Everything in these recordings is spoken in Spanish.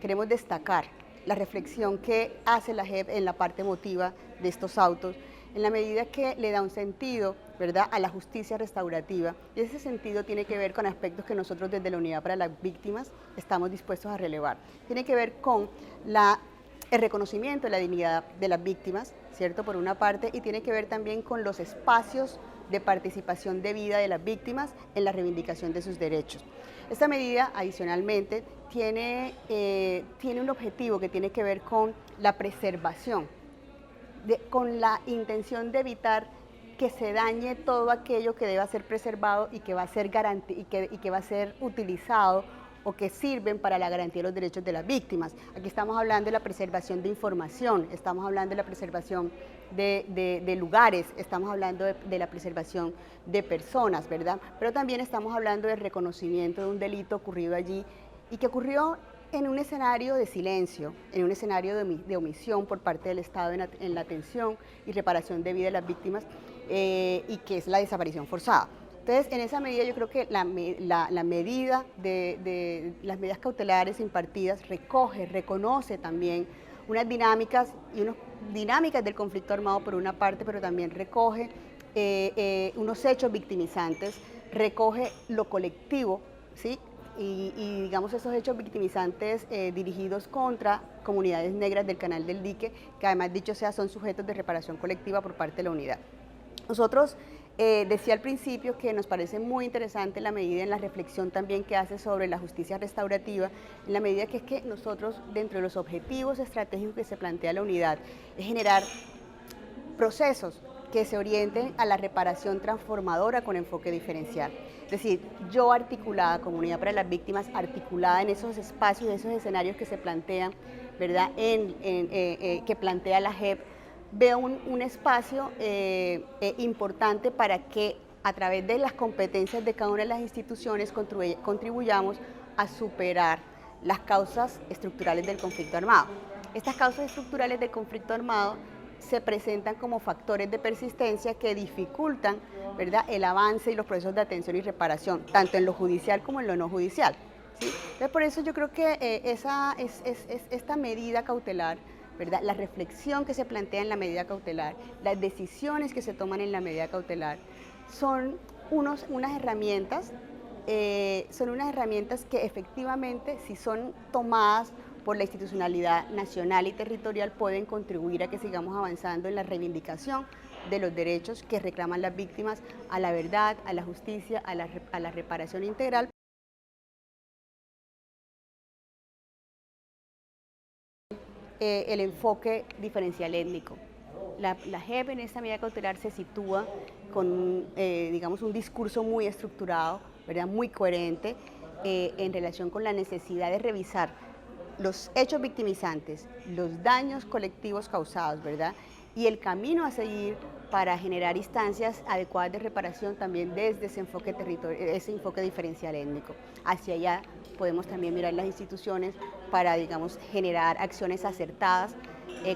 queremos destacar la reflexión que hace la JEP en la parte emotiva de estos autos, en la medida que le da un sentido, ¿verdad?, a la justicia restaurativa, y ese sentido tiene que ver con aspectos que nosotros desde la Unidad para las Víctimas estamos dispuestos a relevar. Tiene que ver con el reconocimiento de la dignidad de las víctimas, ¿cierto?, por una parte, y tiene que ver también con los espacios de participación debida de las víctimas en la reivindicación de sus derechos. Esta medida, adicionalmente, tiene un objetivo que tiene que ver con la preservación, con la intención de evitar que se dañe todo aquello que deba ser preservado y que va a ser y que va a ser utilizado o que sirven para la garantía de los derechos de las víctimas. Aquí estamos hablando de la preservación de información, estamos hablando de la preservación de lugares, estamos hablando de la preservación de personas, ¿verdad? Pero también estamos hablando del reconocimiento de un delito ocurrido allí y que ocurrió en un escenario de silencio, en un escenario de omisión por parte del Estado en la atención y reparación de vida de las víctimas, y que es la desaparición forzada. Entonces, en esa medida yo creo que las medidas cautelares impartidas reconoce también unas dinámicas del conflicto armado por una parte, pero también recoge unos hechos victimizantes, recoge lo colectivo, ¿sí? Y digamos esos hechos victimizantes dirigidos contra comunidades negras del Canal del Dique, que además, dicho sea, son sujetos de reparación colectiva por parte de la unidad. Nosotros, decía al principio que nos parece muy interesante la medida en la reflexión también que hace sobre la justicia restaurativa, en la medida que es que nosotros, dentro de los objetivos estratégicos que se plantea la unidad, es generar procesos que se orienten a la reparación transformadora con enfoque diferencial. Es decir, yo articulada, Comunidad para las Víctimas, articulada en esos espacios, esos escenarios que se plantean, ¿verdad?, que plantea la JEP, veo un espacio importante para que a través de las competencias de cada una de las instituciones contribuyamos a superar las causas estructurales del conflicto armado. Estas causas estructurales del conflicto armado se presentan como factores de persistencia que dificultan, ¿verdad?, el avance y los procesos de atención y reparación, tanto en lo judicial como en lo no judicial, ¿sí? Entonces, por eso yo creo que esta medida cautelar, ¿verdad?, la reflexión que se plantea en la medida cautelar, las decisiones que se toman en la medida cautelar, son unas herramientas que efectivamente, si son tomadas por la institucionalidad nacional y territorial, pueden contribuir a que sigamos avanzando en la reivindicación de los derechos que reclaman las víctimas, a la verdad, a la justicia, a la reparación integral. El enfoque diferencial étnico. La JEP en esta medida cautelar se sitúa con, digamos, un discurso muy estructurado, ¿verdad?, muy coherente, en relación con la necesidad de revisar los hechos victimizantes, los daños colectivos causados, ¿verdad?, y el camino a seguir para generar instancias adecuadas de reparación también desde ese enfoque diferencial étnico. Hacia allá podemos también mirar las instituciones para, digamos, generar acciones acertadas,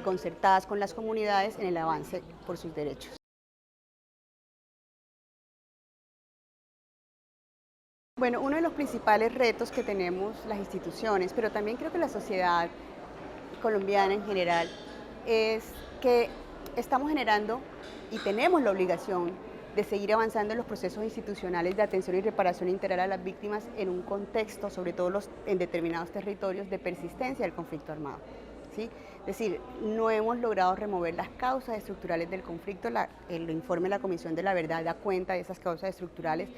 concertadas con las comunidades en el avance por sus derechos. Bueno, uno de los principales retos que tenemos las instituciones, pero también creo que la sociedad colombiana en general, es que estamos generando y tenemos la obligación de seguir avanzando en los procesos institucionales de atención y reparación integral a las víctimas en un contexto, sobre todo en determinados territorios, de persistencia del conflicto armado, ¿sí? Es decir, no hemos logrado remover las causas estructurales del conflicto. El informe de la Comisión de la Verdad da cuenta de esas causas estructurales,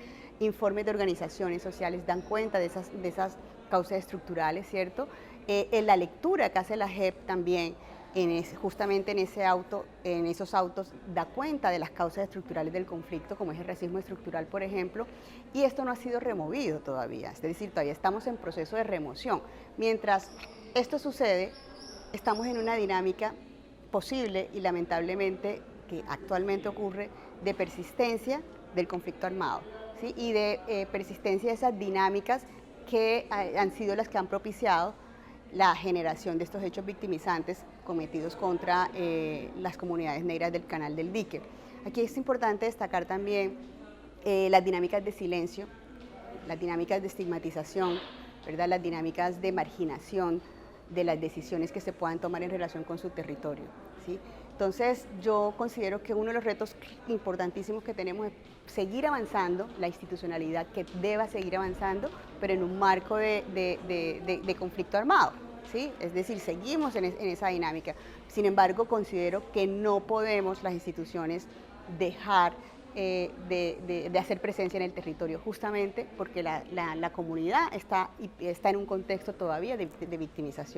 informes de organizaciones sociales dan cuenta de esas causas estructurales, ¿cierto? En la lectura que hace la JEP también, justamente en esos autos, da cuenta de las causas estructurales del conflicto, como es el racismo estructural, por ejemplo, y esto no ha sido removido todavía, es decir, todavía estamos en proceso de remoción. Mientras esto sucede, estamos en una dinámica posible y lamentablemente que actualmente ocurre de persistencia del conflicto armado, ¿sí?, y de persistencia de esas dinámicas que han sido las que han propiciado la generación de estos hechos victimizantes cometidos contra las comunidades negras del Canal del Dique. Aquí es importante destacar también las dinámicas de silencio, las dinámicas de estigmatización, ¿verdad?, las dinámicas de marginación de las decisiones que se puedan tomar en relación con su territorio, ¿sí? Entonces, yo considero que uno de los retos importantísimos que tenemos es seguir avanzando, la institucionalidad que deba seguir avanzando, pero en un marco de conflicto armado, ¿sí? Es decir, seguimos en esa dinámica. Sin embargo, considero que no podemos las instituciones dejar de hacer presencia en el territorio, justamente porque la comunidad está en un contexto todavía de victimización.